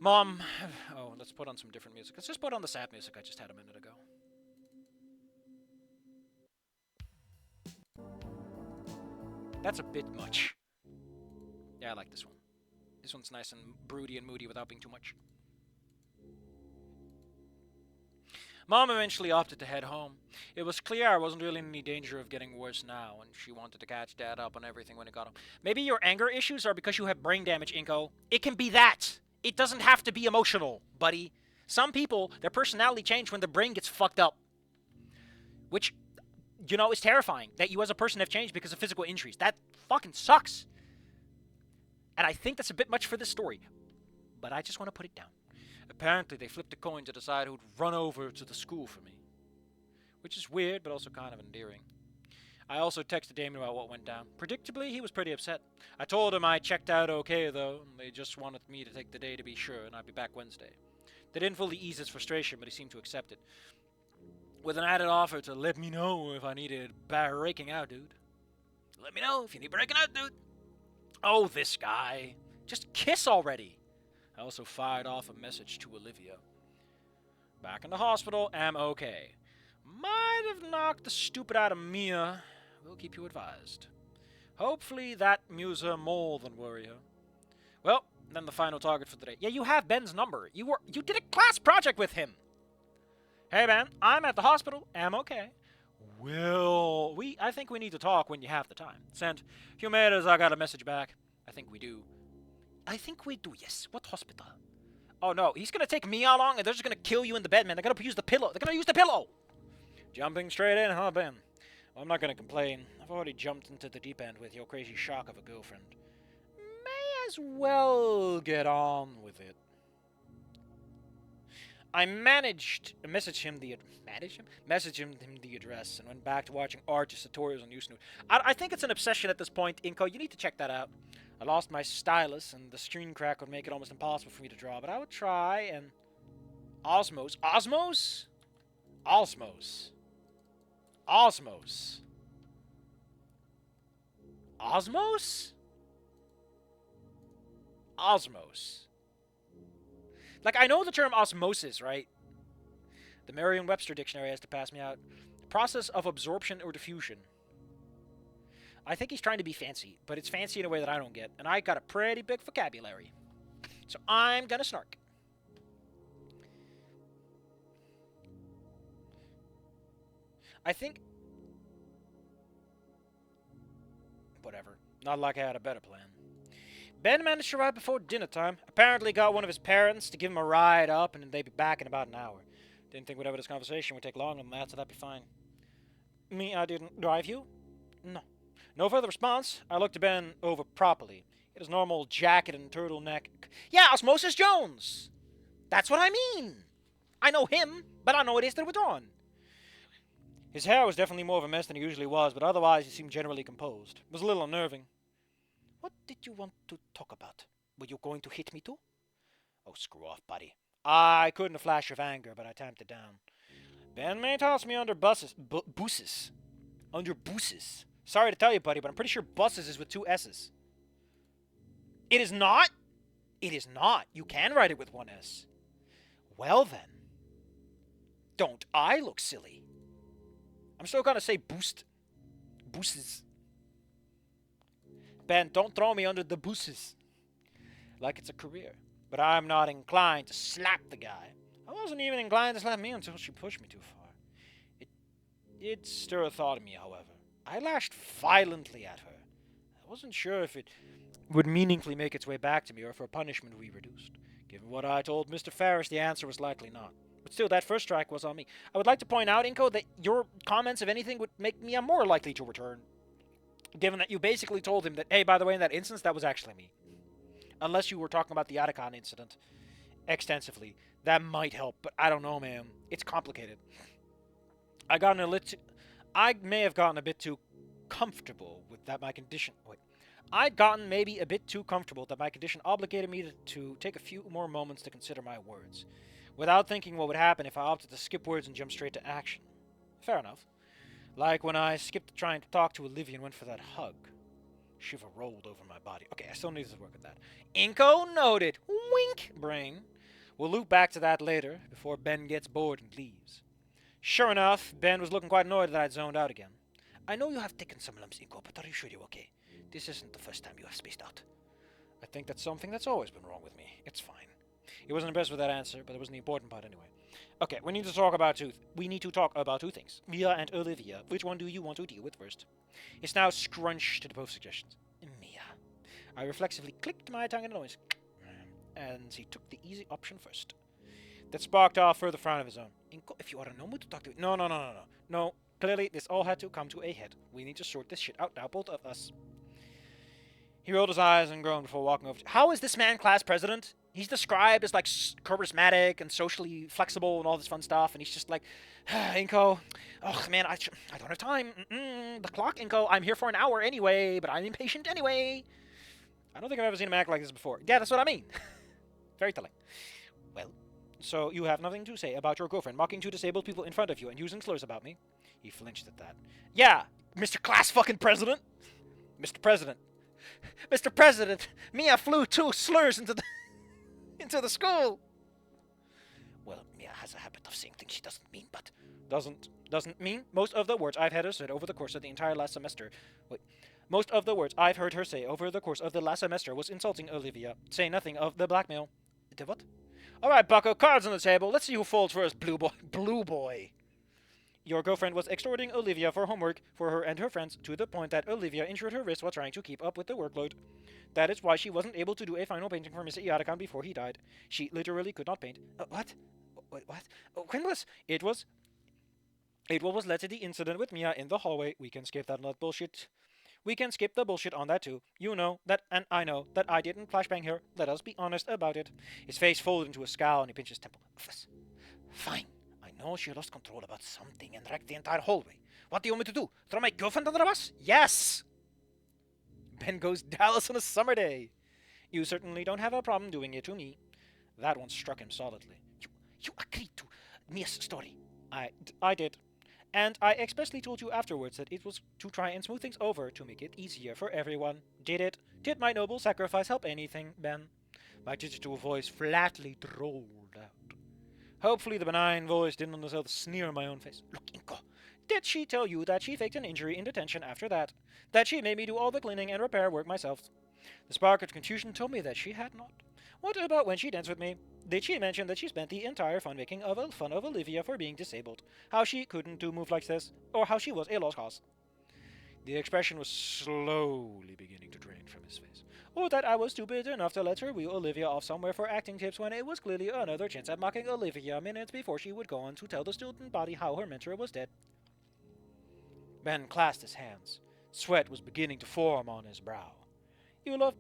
Mom... Oh, let's put on some different music. Let's just put on the sad music I just had a minute ago. That's a bit much. Yeah, I like this one. This one's nice and broody and moody without being too much. Mom eventually opted to head home. It was clear I wasn't really in any danger of getting worse now, and she wanted to catch Dad up on everything when it got home. Maybe your anger issues are because you have brain damage, Inco. It can be that. It doesn't have to be emotional, buddy. Some people, their personality change when their brain gets fucked up. Which, you know, is terrifying. That you as a person have changed because of physical injuries. That fucking sucks. And I think that's a bit much for this story. But I just want to put it down. Apparently, they flipped a coin to decide who'd run over to the school for me. Which is weird, but also kind of endearing. I also texted Damien about what went down. Predictably, he was pretty upset. I told him I checked out okay, though, and they just wanted me to take the day to be sure, and I'd be back Wednesday. They didn't fully ease his frustration, but he seemed to accept it. With an added offer to let me know if I needed breaking out, dude. Let me know if you need breaking out, dude. Oh, this guy. Just kiss already. I also fired off a message to Olivia. Back in the hospital, am okay. Might have knocked the stupid out of Mia. We'll keep you advised. Hopefully that muser more than worry her. Well, then the final target for the day. Yeah, you have Ben's number. You did a class project with him. Hey, Ben, I'm at the hospital. Am okay. Well, I think we need to talk when you have the time. Sent. Few minutes, I got a message back. I think we do. Yes. What hospital? Oh, no. He's going to take Mia along, and they're just going to kill you in the bed, man. They're going to use the pillow. They're going to use the pillow. Jumping straight in, huh, Ben? Well, I'm not going to complain. I've already jumped into the deep end with your crazy shock of a girlfriend. May as well get on with it. I managed to message him the address and went back to watching Arch's tutorials on Snoot. I think it's an obsession at this point, Inco. You need to check that out. I lost my stylus, and the screen crack would make it almost impossible for me to draw, but I would try and... Osmos? Osmos? Osmos. Osmos. Osmos? Osmos. Like, I know the term osmosis, right? The Merriam-Webster dictionary has to pass me out. The process of absorption or diffusion. I think he's trying to be fancy, but it's fancy in a way that I don't get, and I got a pretty big vocabulary. So I'm gonna snark. I think... Whatever. Not like I had a better plan. Ben managed to arrive before dinner time. Apparently got one of his parents to give him a ride up, and they'd be back in about an hour. Didn't think whatever this conversation would take longer than that, so that'd be fine. Me, I didn't drive you? No. No further response. I looked Ben over properly. He had his normal jacket and turtleneck. Yeah, Osmosis Jones! That's what I mean! I know him, but I know it is that we're on. His hair was definitely more of a mess than he usually was, but otherwise he seemed generally composed. It was a little unnerving. What did you want to talk about? Were you going to hit me too? Oh, screw off, buddy. I couldn't a flash of anger, but I tamped it down. Ben may toss me under buses. Under buses. Sorry to tell you, buddy, but I'm pretty sure buses is with 2 S's. It is not? It is not. You can write it with 1 S. Well then. Don't I look silly? I'm still gonna say boost. Booses. Ben, don't throw me under the buses. Like it's a career. But I'm not inclined to slap the guy. I wasn't even inclined to slap me until she pushed me too far. It did stir a thought in me, however. I lashed violently at her. I wasn't sure if it would meaningfully make its way back to me or if her punishment would be reduced. Given what I told Mr. Ferris, the answer was likely not. But still, that first strike was on me. I would like to point out, Inco, that your comments, if anything, would make me more likely to return. Given that you basically told him that, hey, by the way, in that instance, that was actually me. Unless you were talking about the Atacon incident extensively. That might help, but I don't know, man. It's complicated. I may have gotten a bit too comfortable with that my condition... Wait. I'd gotten maybe a bit too comfortable that my condition obligated me to take a few more moments to consider my words, without thinking what would happen if I opted to skip words and jump straight to action. Fair enough. Like when I skipped trying to talk to Olivia and went for that hug. Shiver rolled over my body. Okay, I still need to work with that. Inco Noted. Wink, brain. We'll loop back to that later, before Ben gets bored and leaves. Sure enough, Ben was looking quite annoyed that I'd zoned out again. I know you have taken some lumps, Inco, but are you sure you're okay? This isn't the first time you have spaced out. I think that's something that's always been wrong with me. It's fine. He wasn't impressed with that answer, but it wasn't the important part anyway. Okay, we need to talk about two things. Mia and Olivia. Which one do you want to deal with first? It's now scrunched to both suggestions. Mia. I reflexively clicked my tongue in noise, and he took the easy option first. That sparked off further frown of his own. Inco, if you are no mood to talk to me. No. Clearly, this all had to come to a head. We need to sort this shit out now, both of us. He rolled his eyes and groaned before walking over. How is this man class president? He's described as like charismatic and socially flexible and all this fun stuff, and he's just like, Inco, oh man, I don't have time. The clock, Inco. I'm here for an hour anyway, but I'm impatient anyway. I don't think I've ever seen him act like this before. Yeah, that's what I mean. Very telling. Well, so you have nothing to say about your girlfriend mocking two disabled people in front of you and using slurs about me? He flinched at that. Yeah, Mr. Class fucking President. Mr. President. Mr. President, Mia flew two slurs into the school. Well, Mia has a habit of saying things she doesn't mean, but doesn't mean most of the words I've had her say over the course of the entire last semester. Most of the words I've heard her say over the course of the last semester was insulting Olivia. Say nothing of the blackmail. The what? All right, Bucko, cards on the table. Let's see who folds first, Blue Boy. Blue Boy. Your girlfriend was extorting Olivia for homework for her and her friends to the point that Olivia injured her wrist while trying to keep up with the workload. That is why she wasn't able to do a final painting for Mr. Iadicon before he died. She literally could not paint. What? What? When was... It was what was led to the incident with Mia in the hallway. We can skip that bullshit. We can skip the bullshit on that too. You know that, and I know that I didn't flashbang her. Let us be honest about it. His face folded into a scowl and he pinched his temple. Fine. I know she lost control about something and wrecked the entire hallway. What do you want me to do? Throw my girlfriend under the bus? Yes! Ben goes Dallas on a summer day. You certainly don't have a problem doing it to me. That one struck him solidly. You agreed to Mia's story. I did. And I expressly told you afterwards that it was to try and smooth things over to make it easier for everyone. Did it? Did my noble sacrifice help anything, Ben? My digital voice flatly drawled out. Hopefully the benign voice didn't undersell the sneer on my own face. Look, Inco, did she tell you that she faked an injury in detention after that? That she made me do all the cleaning and repair work myself? The spark of confusion told me that she had not. What about when she danced with me? Did she mention that she spent the entire fun making fun of Olivia for being disabled? How she couldn't do moves like this? Or how she was a lost cause? The expression was slowly beginning to drain from his face. Or that I was stupid enough to let her wheel Olivia off somewhere for acting tips when it was clearly another chance at mocking Olivia minutes before she would go on to tell the student body how her mentor was dead. Ben clasped his hands. Sweat was beginning to form on his brow. You love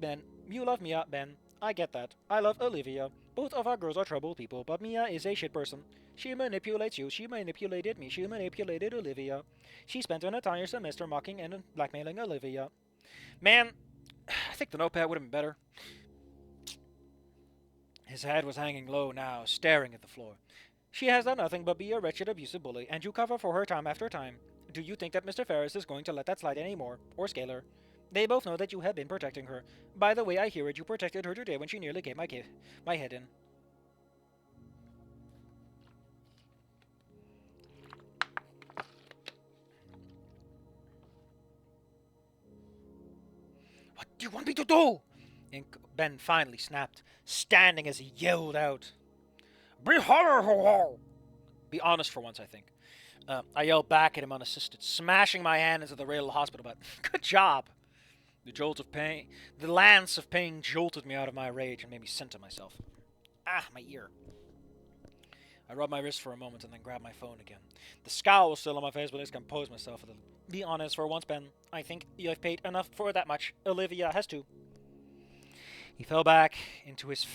Mia, Ben. I get that. I love Olivia. Both of our girls are troubled people, but Mia is a shit person. She manipulates you. She manipulated me. She manipulated Olivia. She spent an entire semester mocking and blackmailing Olivia. Man, I think the notepad would have been better. His head was hanging low now, staring at the floor. She has done nothing but be a wretched, abusive bully, and you cover for her time after time. Do you think that Mr. Ferris is going to let that slide anymore, or Scalar? They both know that you have been protecting her. By the way, I hear it, you protected her today when she nearly gave my head in. What do you want me to do? Ben finally snapped, standing as he yelled out. Be honest for once, I think. I yelled back at him unassisted, smashing my hand into the rail of the hospital bed. Good job! The lance of pain jolted me out of my rage and made me center myself. Ah, my ear. I rubbed my wrist for a moment and then grabbed my phone again. The scowl was still on my face, but I just composed myself a little. Be honest for once, Ben. I think you have paid enough for that much. Olivia has too. He fell back into his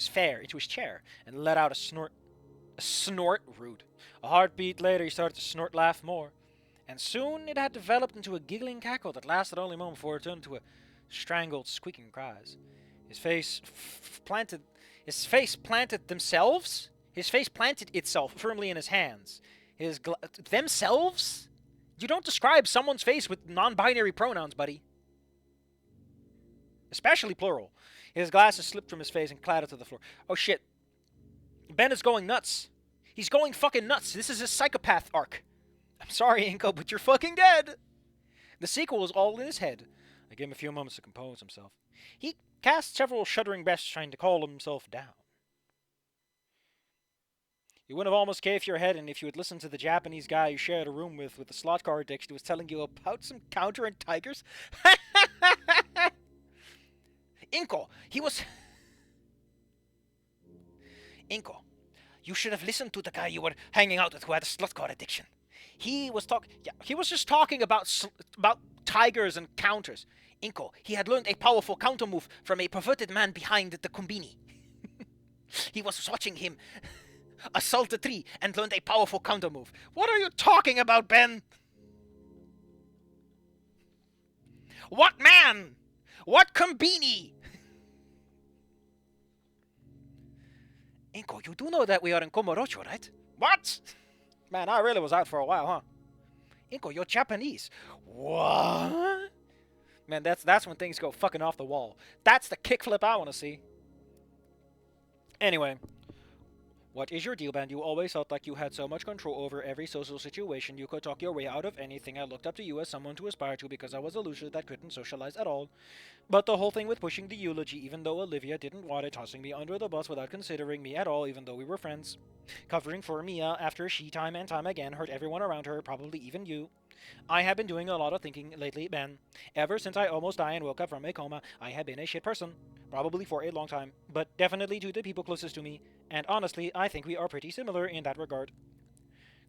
chair and let out a snort. A snort? Rude. A heartbeat later, he started to snort laugh more. And soon it had developed into a giggling cackle that lasted only a moment before it turned into a strangled, squeaking cries. His face planted itself firmly in his hands. Themselves? You don't describe someone's face with non-binary pronouns, buddy. Especially plural. His glasses slipped from his face and clattered to the floor. Oh shit. Ben is going nuts. He's going fucking nuts. This is his psychopath arc. I'm sorry, Inco, but you're fucking dead. The sequel is all in his head. I gave him a few moments to compose himself. He cast several shuddering breaths trying to calm himself down. You would have almost caved your head in if you had listened to the Japanese guy you shared a room with the slot car addiction who was telling you about some counter and tigers. Inco, he was... Inco, you should have listened to the guy you were hanging out with who had a slot car addiction. He was just talking about tigers and counters. Inco, he had learned a powerful counter move from a perverted man behind the combini. He was watching him assault a tree and learned a powerful counter move. What are you talking about, Ben? What man? What combini? Inco, you do know that we are in Komorocho, right? What? Man, I really was out for a while, huh? Inco, you're Japanese. What? Man, that's when things go fucking off the wall. That's the kickflip I want to see. Anyway, what is your deal, Ben? You always felt like you had so much control over every social situation. You could talk your way out of anything. I looked up to you as someone to aspire to because I was a loser that couldn't socialize at all. But the whole thing with pushing the eulogy, even though Olivia didn't want it, tossing me under the bus without considering me at all, even though we were friends, covering for Mia after she time and time again hurt everyone around her, probably even you. I have been doing a lot of thinking lately, Ben. Ever since I almost died and woke up from a coma, I have been a shit person. Probably for a long time, but definitely to the people closest to me. And honestly, I think we are pretty similar in that regard.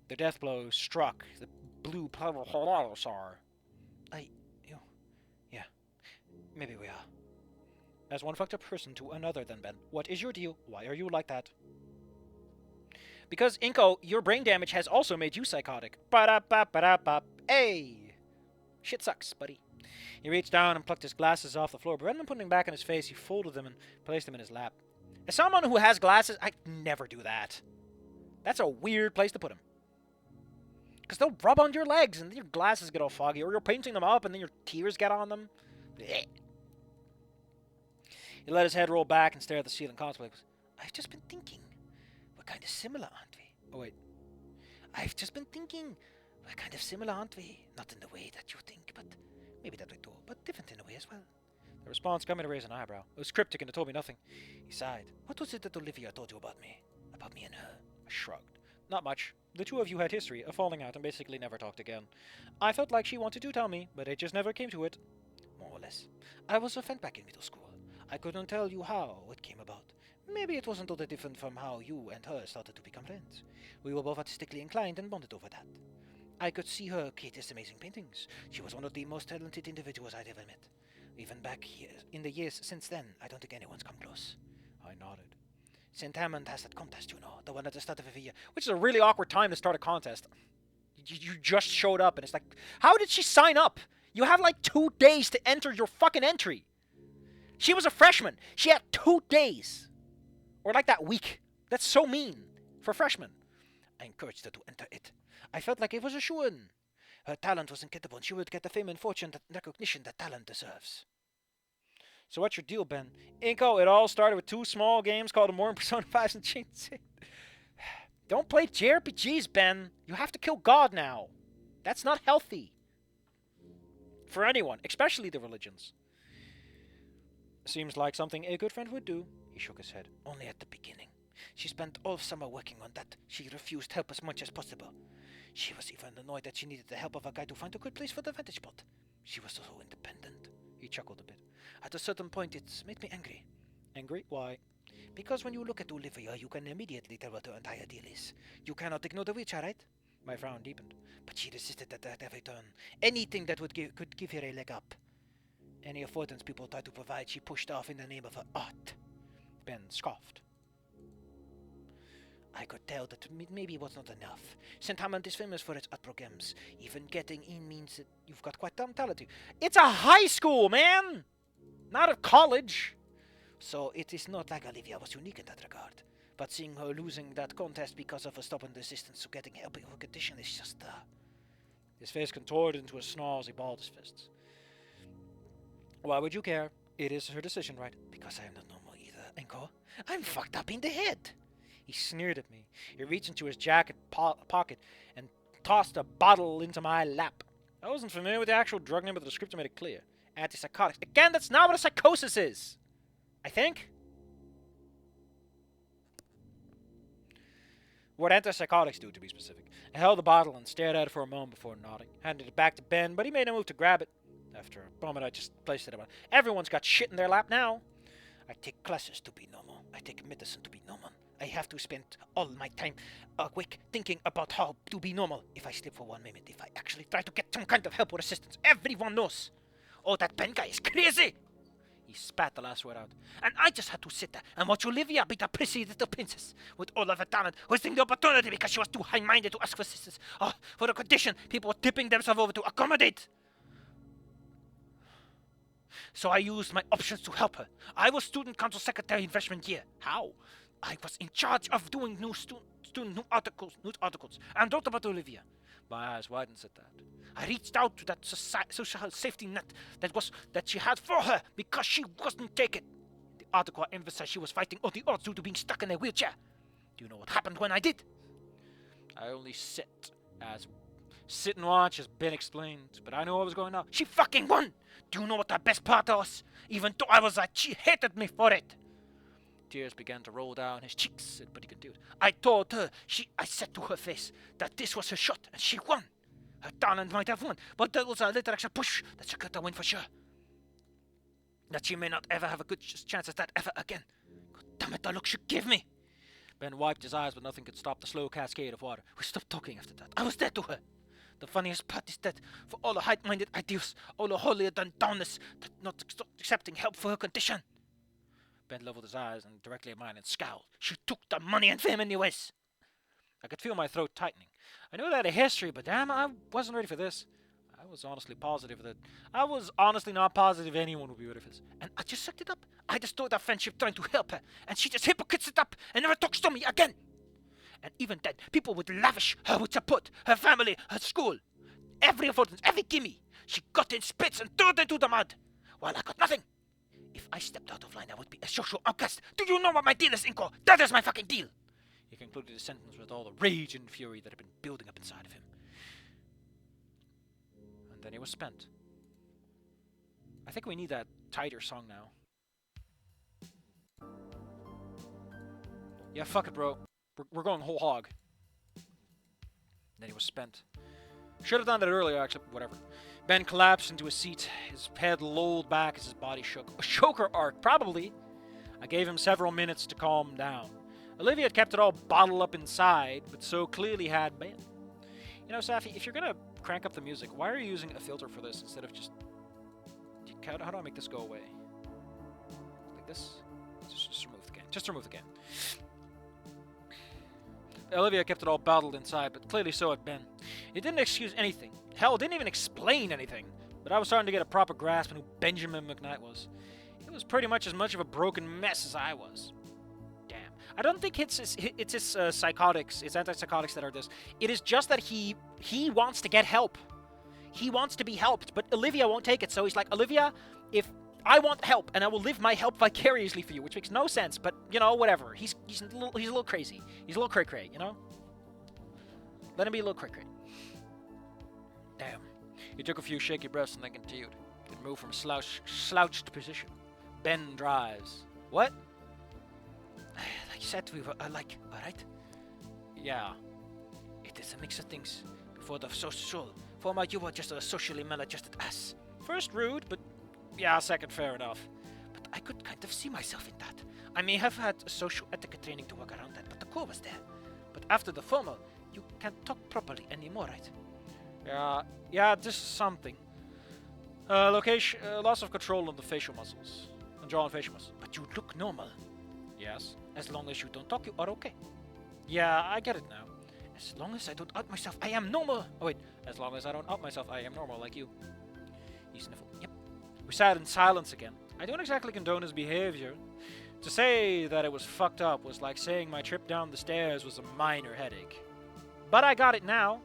The death blow struck the blue Palasaur. Yeah, maybe we are. As one fucked up person to another then, Ben. What is your deal? Why are you like that? Because, Inco, your brain damage has also made you psychotic. Ba-da-ba-ba-da-ba. Hey! Shit sucks, buddy. He reached down and plucked his glasses off the floor, but rather than putting them back in his face, he folded them and placed them in his lap. As someone who has glasses, I never do that. That's a weird place to put them. Because they'll rub on your legs and then your glasses get all foggy, or you're painting them up and then your tears get on them. Blech. He let his head roll back and stare at the ceiling contemplating. I've just been thinking. We're kind of similar, aren't we? Oh, wait. I've just been thinking. We're kind of similar, aren't we? Not in the way that you think, but maybe that way too. But different in a way as well. The response got me to raise an eyebrow. It was cryptic and it told me nothing. He sighed. What was it that Olivia told you about me? About me and her? I shrugged. Not much. The two of you had history, a falling out, and basically never talked again. I felt like she wanted to tell me, but it just never came to it. More or less. I was a friend back in middle school. I couldn't tell you how it came about. Maybe it wasn't all that different from how you and her started to become friends. We were both artistically inclined and bonded over that. I could see her create these amazing paintings. She was one of the most talented individuals I'd ever met. Even back here, in the years since then, I don't think anyone's come close. I nodded. St. Hammond has that contest, you know, the one at the start of every year, which is a really awkward time to start a contest. You just showed up, and it's like, how did she sign up? You have like 2 days to enter your fucking entry. She was a freshman. She had 2 days. Or like that week. That's so mean for freshmen. I encouraged her to enter it. I felt like it was a shoo-in. Her talent was incredible, and she would get the fame and fortune and recognition that talent deserves. So what's your deal, Ben? Inco, it all started with 2 small games called More Persona 5 and Chains. Don't play JRPGs, Ben. You have to kill God now. That's not healthy. For anyone, especially the religions. Seems like something a good friend would do. He shook his head. Only at the beginning. She spent all summer working on that. She refused help as much as possible. She was even annoyed that she needed the help of a guy to find a good place for the vantage spot. She was so independent. He chuckled a bit. At a certain point, it made me angry. Angry? Why? Because when you look at Olivia, you can immediately tell what her entire deal is. You cannot ignore the witch, right? My frown deepened. But she resisted that at every turn. Anything that could give her a leg up. Any affordance people tried to provide, she pushed off in the name of her art. Ben scoffed. I could tell that maybe it was not enough. St. Hammond is famous for its art programs. Even getting in means that you've got quite some talent. It's a high school, man! Not a college! So it is not like Olivia was unique in that regard. But seeing her losing that contest because of her stubborn resistance to getting help in her condition is just, His face contorted into a snarl as he balled his fists. Why would you care? It is her decision, right? Because I am not normal either, Inco. I'm fucked up in the head. He sneered at me. He reached into his jacket pocket and tossed a bottle into my lap. I wasn't familiar with the actual drug name, but the description made it clear. Antipsychotics. Again, that's not what a psychosis is! I think? What antipsychotics do, to be specific. I held the bottle and stared at it for a moment before nodding. Handed it back to Ben, but he made no move to grab it. After a moment, I just placed it on. Everyone's got shit in their lap now. I take classes to be normal. I take medicine to be normal. I have to spend all my time awake thinking about how to be normal. If I sleep for 1 minute, if I actually try to get some kind of help or assistance, everyone knows. Oh, that Ben guy is crazy! He spat the last word out. And I just had to sit there and watch Olivia be the pretty little princess with all of her talent, wasting the opportunity because she was too high-minded to ask for assistance. Oh, for the condition, people were tipping themselves over to accommodate. So I used my options to help her. I was student council secretary in freshman year. How? I was in charge of doing student new articles, and wrote about Olivia. My eyes widened at that. I reached out to that social safety net that she had for her because she wasn't taken. The article emphasized she was fighting all the odds due to being stuck in a wheelchair. Do you know what happened when I did? I only sit and watch, as Ben explained, but I knew what was going on. She fucking won! Do you know what the best part was? Even though I was like, she hated me for it. Tears began to roll down his cheeks, but he could do it. I told her, I said to her face, that this was her shot, and she won. Her talent might have won, but there was a little extra push that she could have win for sure. That she may not ever have a good chance at that ever again. God damn it, the look she gave me. Ben wiped his eyes, but nothing could stop the slow cascade of water. We stopped talking after that. I was dead to her. The funniest part is that for all the high-minded ideals, all the holier-than-downness, that not accepting help for her condition. Ben leveled his eyes and directly at mine and scowled. She took the money and fame anyways. I could feel my throat tightening. I knew that I had a history, but damn, I wasn't ready for this. I was honestly positive that... I was honestly not positive anyone would be ready for this. And I just sucked it up. I destroyed our friendship trying to help her, and she just hypocrites it up and never talks to me again. And even then, people would lavish her with support, her family, her school. Every importance, every gimme. She got in spits and threw it into the mud, while I got nothing. If I stepped out of line, I would be a social outcast. Do you know what my deal is, Inco? That is my fucking deal. He concluded his sentence with all the rage and fury that had been building up inside of him. And then he was spent. I think we need that tighter song now. Yeah, fuck it, bro. We're going whole hog. And then he was spent. Should have done that earlier, actually. Whatever. Ben collapsed into his seat. His head lolled back as his body shook. A choker arc, probably. I gave him several minutes to calm down. Olivia had kept it all bottled up inside, but so clearly had Ben. You know, Safi, if you're gonna crank up the music, why are you using a filter for this instead of just... How do I make this go away? Like this? Just remove the gain. Just remove the gain. Olivia kept it all bottled inside, but clearly so had Ben. It didn't excuse anything. Hell, it didn't even explain anything. But I was starting to get a proper grasp on who Benjamin McKnight was. It was pretty much as much of a broken mess as I was. Damn. I don't think it's his psychotics, it's antipsychotics that are this. It is just that he wants to get help. He wants to be helped, but Olivia won't take it. So he's like, Olivia, if I want help, and I will live my help vicariously for you, which makes no sense, but, you know, whatever. He's a little crazy. He's a little cray-cray, you know? Let him be a little cray-cray. Damn. He took a few shaky breaths and then continued. He moved from a slouched position. Ben drives. What? Like you said, we were alike, alright? Yeah. It is a mix of things. Before the social former, you were just a socially maladjusted ass. First rude, but yeah, second fair enough. But I could kind of see myself in that. I may have had social etiquette training to work around that, but the core was there. But after the formal, you can't talk properly anymore, right? Yeah, this is something. Loss of control on the facial muscles. On jaw and facial muscles. But you look normal. Yes. As long as you don't talk, you are okay. Yeah, I get it now. As long as I don't out myself, I am normal. Oh wait, as long as I don't out myself, I am normal like you. He sniffled. Yep. We sat in silence again. I don't exactly condone his behavior. To say that it was fucked up was like saying my trip down the stairs was a minor headache. But I got it now.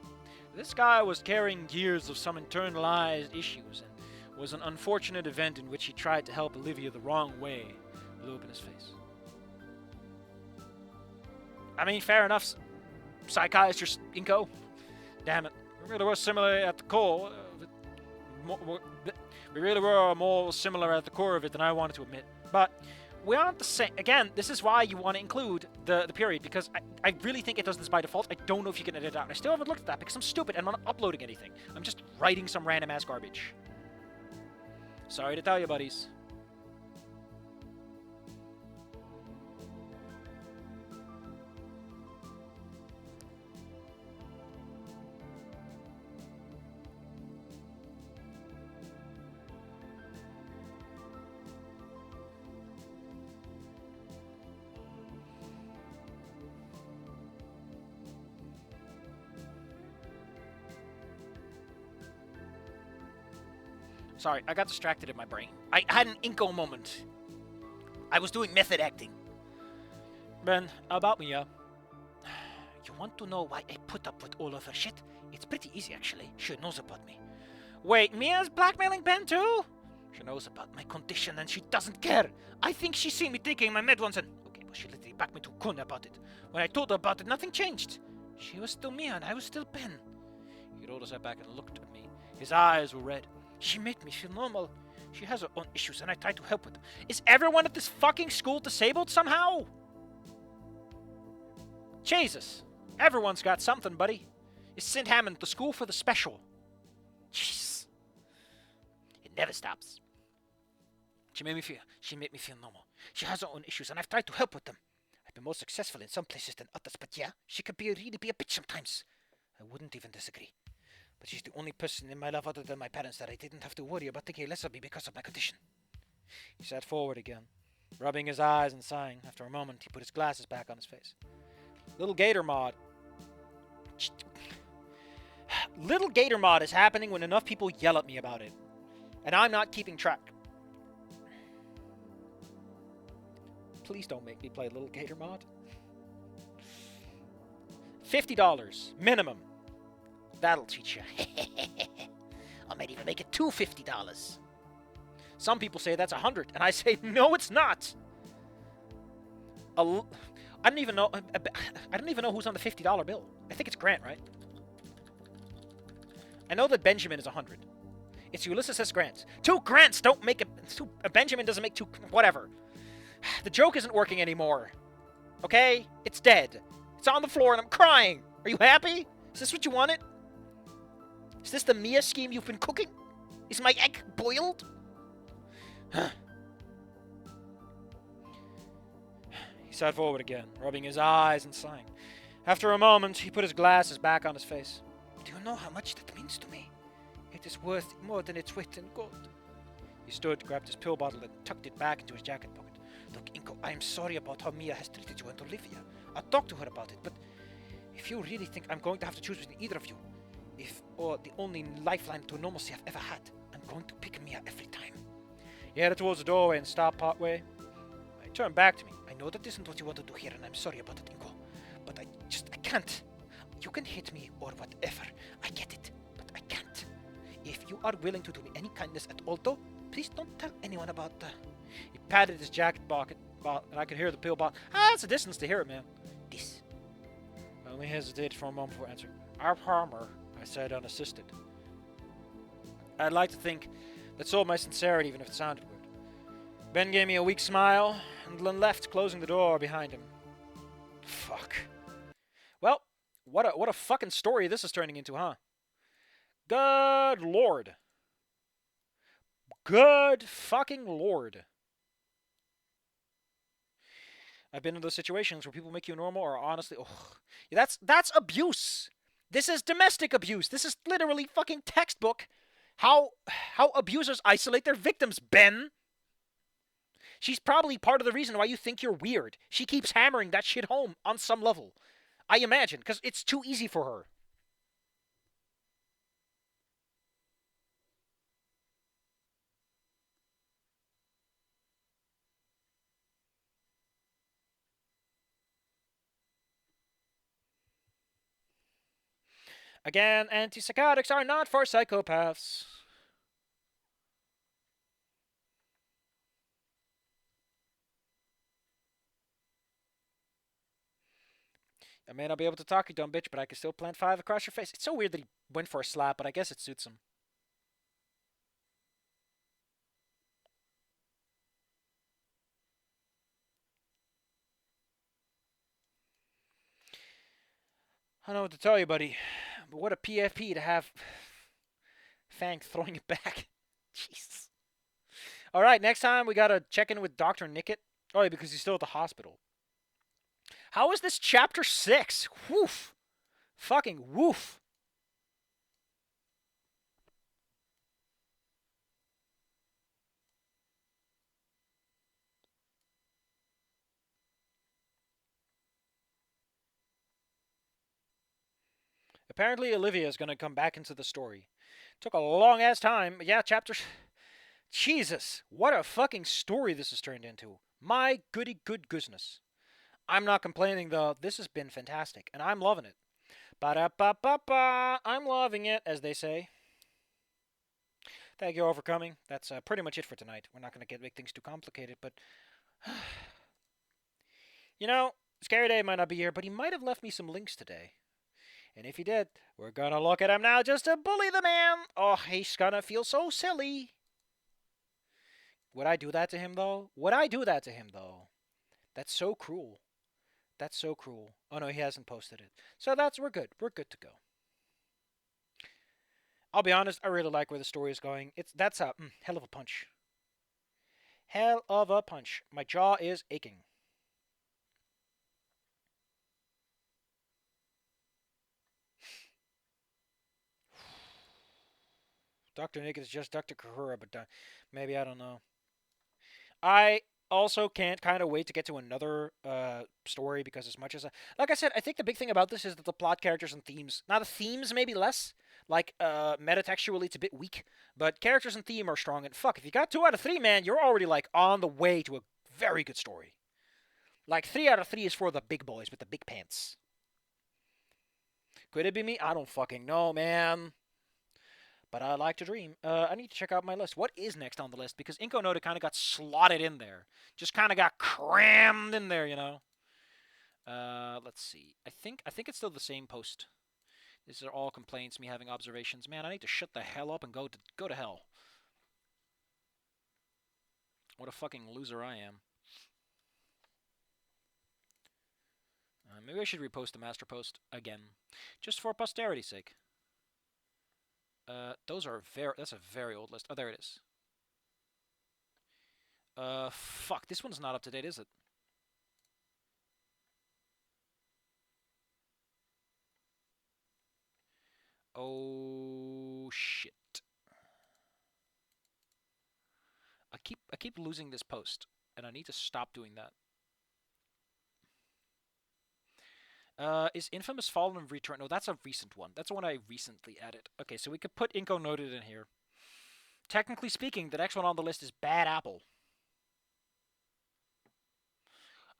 This guy was carrying years of some internalized issues and was an unfortunate event in which he tried to help Olivia the wrong way blew up in his face. I mean, fair enough, psychiatrist Inco. Damn it. We really were similar at the core. We really were more similar at the core of it than I wanted to admit. But we aren't the same. Again, this is why you want to include the period, because I really think it does this by default. I don't know if you can edit it out. And I still haven't looked at that because I'm stupid and I'm not uploading anything. I'm just writing some random ass garbage. Sorry to tell you, buddies. Sorry, I got distracted in my brain. I had an Inco moment. I was doing method acting. Ben, about Mia. You want to know why I put up with all of her shit? It's pretty easy, actually. She knows about me. Wait, Mia's blackmailing Ben too? She knows about my condition and she doesn't care. I think she's seen me taking my med once and... Okay, well, she literally backed me to Kun about it. When I told her about it, nothing changed. She was still Mia and I was still Ben. He rolled his head back and looked at me. His eyes were red. She made me feel normal. She has her own issues and I tried to help with them. Is everyone at this fucking school disabled somehow? Jesus. Everyone's got something, buddy. You sent Hammond to school for the special. Jeez. It never stops. She made me feel normal. She has her own issues and I've tried to help with them. I've been more successful in some places than others, but yeah, she could really be a bitch sometimes. I wouldn't even disagree. But she's the only person in my life other than my parents that I didn't have to worry about thinking less of me because of my condition. He sat forward again, rubbing his eyes and sighing. After a moment, he put his glasses back on his face. Little Gator Mod. Little Gator Mod is happening when enough people yell at me about it. And I'm not keeping track. Please don't make me play Little Gator Mod. $50 minimum. That'll teach you. I might even make it $250. Some people say that's $100, and I say no, it's not. I don't even know. I don't even know who's on the $50 bill. I think it's Grant, right? I know that Benjamin is $100. It's Ulysses S. Grant. Two Grants don't make a Benjamin doesn't make two. Whatever. The joke isn't working anymore. Okay, it's dead. It's on the floor, and I'm crying. Are you happy? Is this what you wanted? Is this the Mia scheme you've been cooking? Is my egg boiled? He sat forward again, rubbing his eyes and sighing. After a moment, he put his glasses back on his face. Do you know how much that means to me? It is worth more than its weight in gold. He stood, grabbed his pill bottle, and tucked it back into his jacket pocket. Look, Inco, I am sorry about how Mia has treated you and Olivia. I'll talk to her about it, but if you really think I'm going to have to choose between either of you, or the only lifeline to normalcy I've ever had, I'm going to pick Mia every time. He headed towards the doorway and stopped partway. He turned back to me. I know that isn't what you wanted to hear, and I'm sorry about it, Inco. But I can't. You can hate me or whatever. I get it, but I can't. If you are willing to do me any kindness at all, though, please don't tell anyone about He patted his jacket pocket, and I could hear the pill bottle. It's a distance to hear it, man. This. I only hesitated for a moment before answering. Our farmer, I said, unassisted. I'd like to think that sold my sincerity, even if it sounded weird. Ben gave me a weak smile, and then left, closing the door behind him. Fuck. Well, what a fucking story this is turning into, huh? Good lord. Good fucking lord. I've been in those situations where people make you normal or honestly... That's abuse. This is domestic abuse. This is literally fucking textbook how abusers isolate their victims, Ben. She's probably part of the reason why you think you're weird. She keeps hammering that shit home on some level. I imagine, because it's too easy for her. Again, antipsychotics are not for psychopaths. I may not be able to talk, you dumb bitch, but I can still plant 5 across your face. It's so weird that he went for a slap, but I guess it suits him. I don't know what to tell you, buddy. But what a PFP to have Fang throwing it back. Jesus. All right, next time we gotta check in with Dr. Nickett. Oh, yeah, because he's still at the hospital. How is this chapter 6? Woof. Fucking woof. Apparently, Olivia is going to come back into the story. Took a long ass time. Yeah, chapter. Jesus, what a fucking story this has turned into. My goody good goodness. I'm not complaining though. This has been fantastic, and I'm loving it. Ba-da-ba-ba-ba. I'm loving it, as they say. Thank you all for coming. That's pretty much it for tonight. We're not going to make things too complicated, but you know, Scary Dave might not be here, but he might have left me some links today. And if he did, we're gonna look at him now just to bully the man. Oh, he's gonna feel so silly. Would I do that to him, though? Would I do that to him, though? That's so cruel. That's so cruel. Oh, no, he hasn't posted it. So we're good. We're good to go. I'll be honest, I really like where the story is going. That's a hell of a punch. Hell of a punch. My jaw is aching. Dr. Nick is just Dr. Kahura, but maybe, I don't know. I also can't kind of wait to get to another story because as much as like I said, I think the big thing about this is that the plot, characters, and themes. Now the themes maybe less. Like metatextually, it's a bit weak, but characters and theme are strong. And fuck, if you got 2 out of 3, man, you're already like on the way to a very good story. Like 3 out of 3 is for the big boys with the big pants. Could it be me? I don't fucking know, man. But I like to dream. I need to check out my list. What is next on the list? Because Inco Noted kind of got slotted in there. Just kind of got crammed in there, you know. Let's see. I think it's still the same post. These are all complaints, me having observations. Man, I need to shut the hell up and go to hell. What a fucking loser I am. Maybe I should repost the master post again. Just for posterity's sake. That's a very old list. Oh, there it is. Fuck, this one's not up to date, is it? Oh, shit. I keep losing this post, and I need to stop doing that. Is Infamous Fallen and Return? No, that's a recent one. That's the one I recently added. Okay, so we could put Inco Noted in here. Technically speaking, the next one on the list is Bad Apple.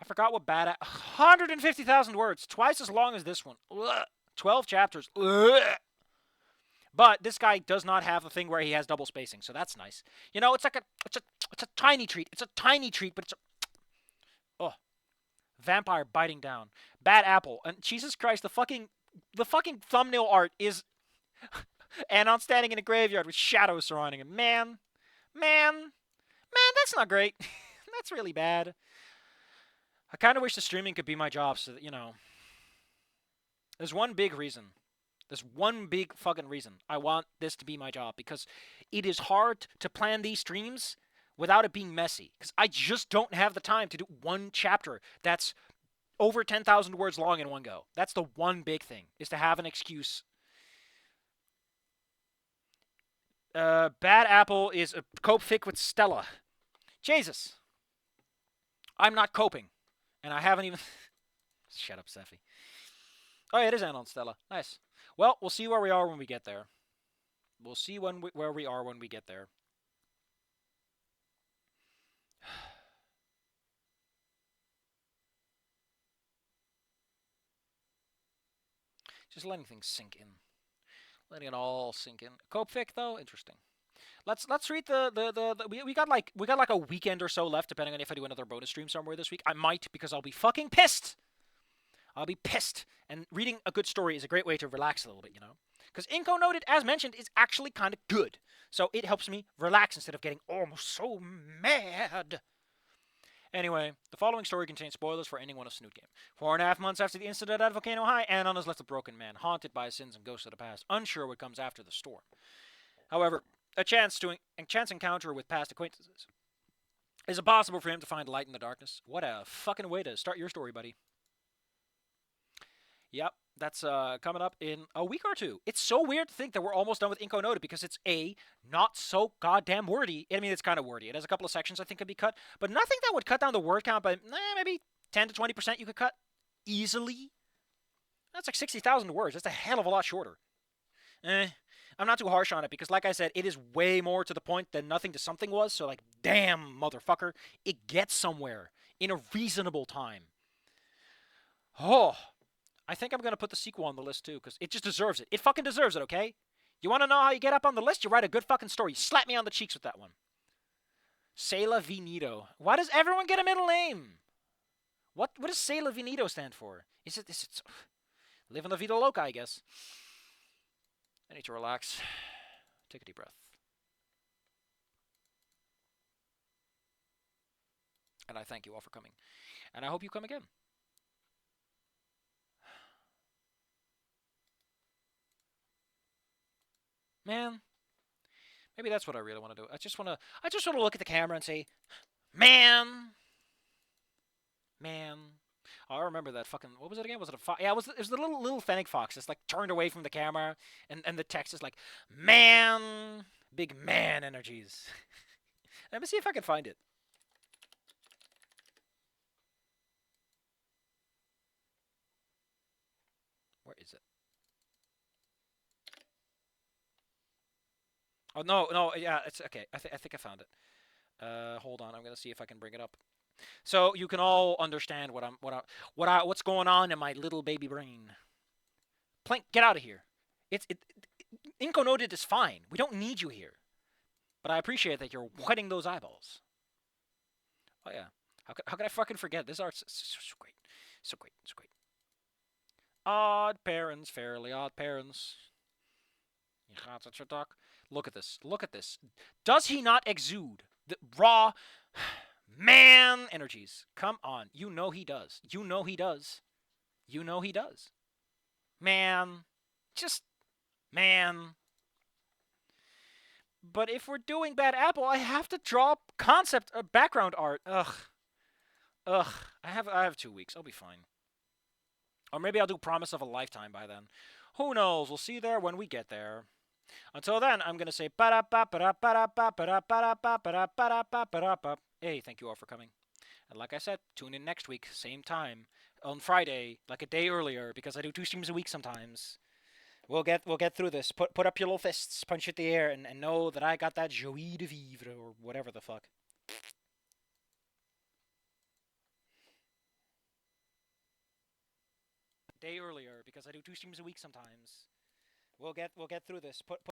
I forgot what Bad Apple... 150,000 words. Twice as long as this one. Ugh. 12 chapters. Ugh. But this guy does not have the thing where he has double spacing, so that's nice. You know, it's like it's a tiny treat. It's a tiny treat, but it's a... Oh. Vampire biting down. Bad Apple. And Jesus Christ, the fucking thumbnail art is Anon standing in a graveyard with shadows surrounding him. Man, that's not great. That's really bad. I kind of wish the streaming could be my job so that, you know. There's one big reason. There's one big fucking reason I want this to be my job, because it is hard to plan these streams without it being messy, because I just don't have the time to do one chapter that's over 10,000 words long in one go. That's the one big thing, is to have an excuse. Bad Apple is a cope fic with Stella. Jesus. I'm not coping. And I haven't even... Shut up, Seffi. Oh, yeah, it is Anon Stella. Nice. Well, we'll see where we are when we get there. We'll see where we are when we get there. Just letting things sink in. Letting it all sink in. Cope fic though, interesting. Let's read we got like a weekend or so left, depending on if I do another bonus stream somewhere this week. I might, because I'll be fucking pissed. I'll be pissed. And reading a good story is a great way to relax a little bit, you know? Because Inco Noted, as mentioned, is actually kind of good. So it helps me relax instead of getting almost so mad. Anyway, the following story contains spoilers for ending one of Snoot game. 4.5 months after the incident at Volcano High, Anon is left a broken man, haunted by sins and ghosts of the past, unsure what comes after the storm. However, a chance encounter with past acquaintances is it possible for him to find light in the darkness? What a fucking way to start your story, buddy. Yep, that's coming up in a week or two. It's so weird to think that we're almost done with Inco Noted because it's not so goddamn wordy. I mean, it's kind of wordy. It has a couple of sections I think could be cut, but nothing that would cut down the word count by maybe 10 to 20% you could cut easily. That's like 60,000 words. That's a hell of a lot shorter. I'm not too harsh on it because, like I said, it is way more to the point than nothing to something was. So, like, damn, motherfucker, it gets somewhere in a reasonable time. Oh, I think I'm going to put the sequel on the list, too, because it just deserves it. It fucking deserves it, okay? You want to know how you get up on the list? You write a good fucking story. You slap me on the cheeks with that one. Sela Vinito. Why does everyone get a middle name? What does Sela Vinito stand for? Is it living la vida loca, I guess. I need to relax. Take a deep breath. And I thank you all for coming. And I hope you come again. Man, maybe that's what I really want to do. I just want to look at the camera and say, man. Oh, I remember that fucking, what was it again? Was it a fox? Yeah, it was the little fennec fox that's like turned away from the camera, and the text is like, man, big man energies. Let me see if I can find it. Where is it? Oh no, yeah, it's okay. I think I found it. Hold on, I'm gonna see if I can bring it up. So you can all understand what's going on in my little baby brain. Plank, get out of here. Inco Noted is fine. We don't need you here. But I appreciate that you're whetting those eyeballs. Oh yeah. How could I fucking forget? This art's so great. So great. So great. Odd parents, fairly odd parents. Look at this. Look at this. Does he not exude the raw man energies? Come on. You know he does. You know he does. You know he does. Man. Just, man. But if we're doing Bad Apple, I have to draw concept background art. Ugh. I have 2 weeks. I'll be fine. Or maybe I'll do Promise of a Lifetime by then. Who knows? We'll see there when we get there. Until then, I'm gonna say hey, thank you all for coming. And like I said, tune in next week, same time, on Friday, like a day earlier, because I do 2 streams a week sometimes. We'll get through this. Put up your little fists, punch it in the air, and know that I got that joie de vivre, or whatever the fuck. Day earlier, because I do 2 streams a week sometimes. We'll get through this. Put